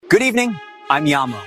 Good evening, I'm YAMO.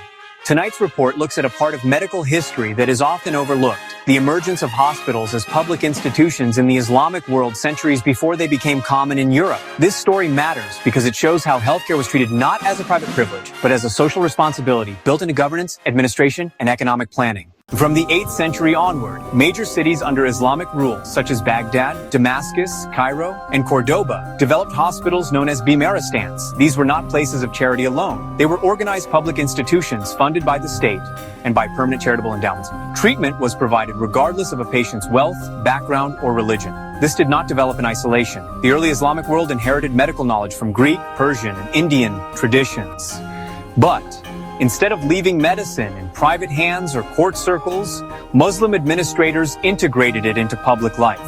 Tonight's report looks at a part of medical history that is often overlooked, the emergence of hospitals as public institutions in the Islamic world centuries before they became common in Europe. This story matters because it shows how healthcare was treated not as a private privilege, but as a social responsibility built into governance, administration, and economic planning. From the 8th century onward, major cities under Islamic rule, such as Baghdad, Damascus, Cairo, and Cordoba, developed hospitals known as Bimaristans. These were not places of charity alone. They were organized public institutions funded by the state and by permanent charitable endowments. Treatment was provided regardless of a patient's wealth, background, or religion. This did not develop in isolation. The early Islamic world inherited medical knowledge from Greek, Persian, and Indian traditions. But instead of leaving medicine in private hands or court circles, Muslim administrators integrated it into public life.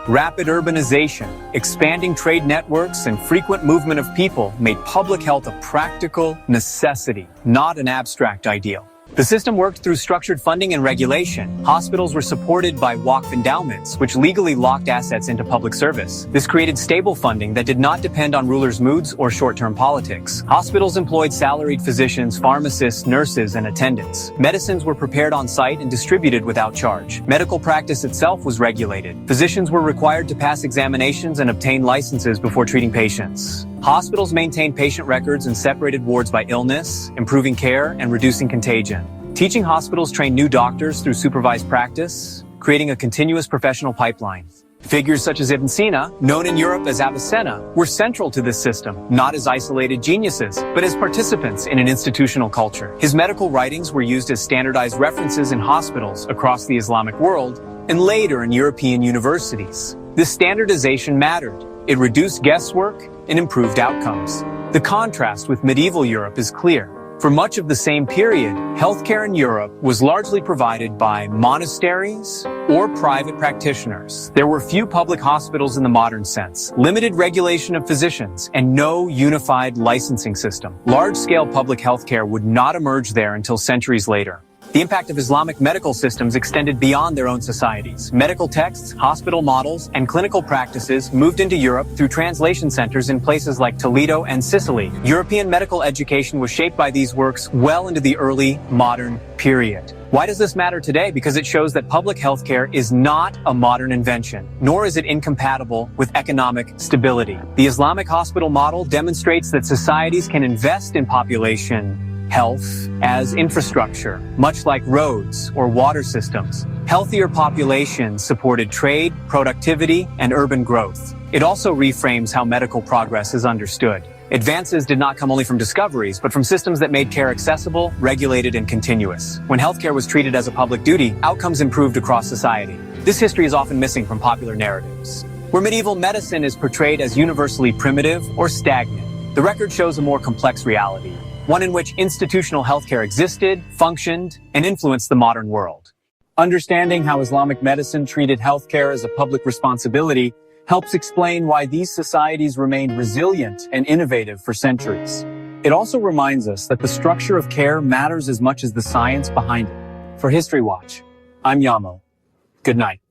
Rapid urbanization, expanding trade networks, and frequent movement of people made public health a practical necessity, not an abstract ideal. The system worked through structured funding and regulation. Hospitals were supported by Waqf endowments, which legally locked assets into public service. This created stable funding that did not depend on rulers' moods or short-term politics. Hospitals employed salaried physicians, pharmacists, nurses, and attendants. Medicines were prepared on site and distributed without charge. Medical practice itself was regulated. Physicians were required to pass examinations and obtain licenses before treating patients. Hospitals maintained patient records and separated wards by illness, improving care and reducing contagion. Teaching hospitals trained new doctors through supervised practice, creating a continuous professional pipeline. Figures such as Avicenna, known in Europe as Avicenna, were central to this system, not as isolated geniuses, but as participants in an institutional culture. His medical writings were used as standardized references in hospitals across the Islamic world and later in European universities. This standardization mattered. It reduced guesswork and improved outcomes. The contrast with medieval Europe is clear. For much of the same period, healthcare in Europe was largely provided by monasteries or private practitioners. There were few public hospitals in the modern sense, limited regulation of physicians, and no unified licensing system. Large-scale public healthcare would not emerge there until centuries later. The impact of Islamic medical systems extended beyond their own societies. Medical texts, hospital models, and clinical practices moved into Europe through translation centers in places like Toledo and Sicily. European medical education was shaped by these works well into the early modern period. Why does this matter today? Because it shows that public healthcare is not a modern invention, nor is it incompatible with economic stability. The Islamic hospital model demonstrates that societies can invest in population health as infrastructure, much like roads or water systems. Healthier populations supported trade, productivity, and urban growth. It also reframes how medical progress is understood. Advances did not come only from discoveries, but from systems that made care accessible, regulated, and continuous. When healthcare was treated as a public duty, outcomes improved across society. This history is often missing from popular narratives. Where medieval medicine is portrayed as universally primitive or stagnant, the record shows a more complex reality. One in which institutional healthcare existed, functioned, and influenced the modern world. Understanding how Islamic medicine treated healthcare as a public responsibility helps explain why these societies remained resilient and innovative for centuries. It also reminds us that the structure of care matters as much as the science behind it. For History Watch, I'm YAMO. Good night.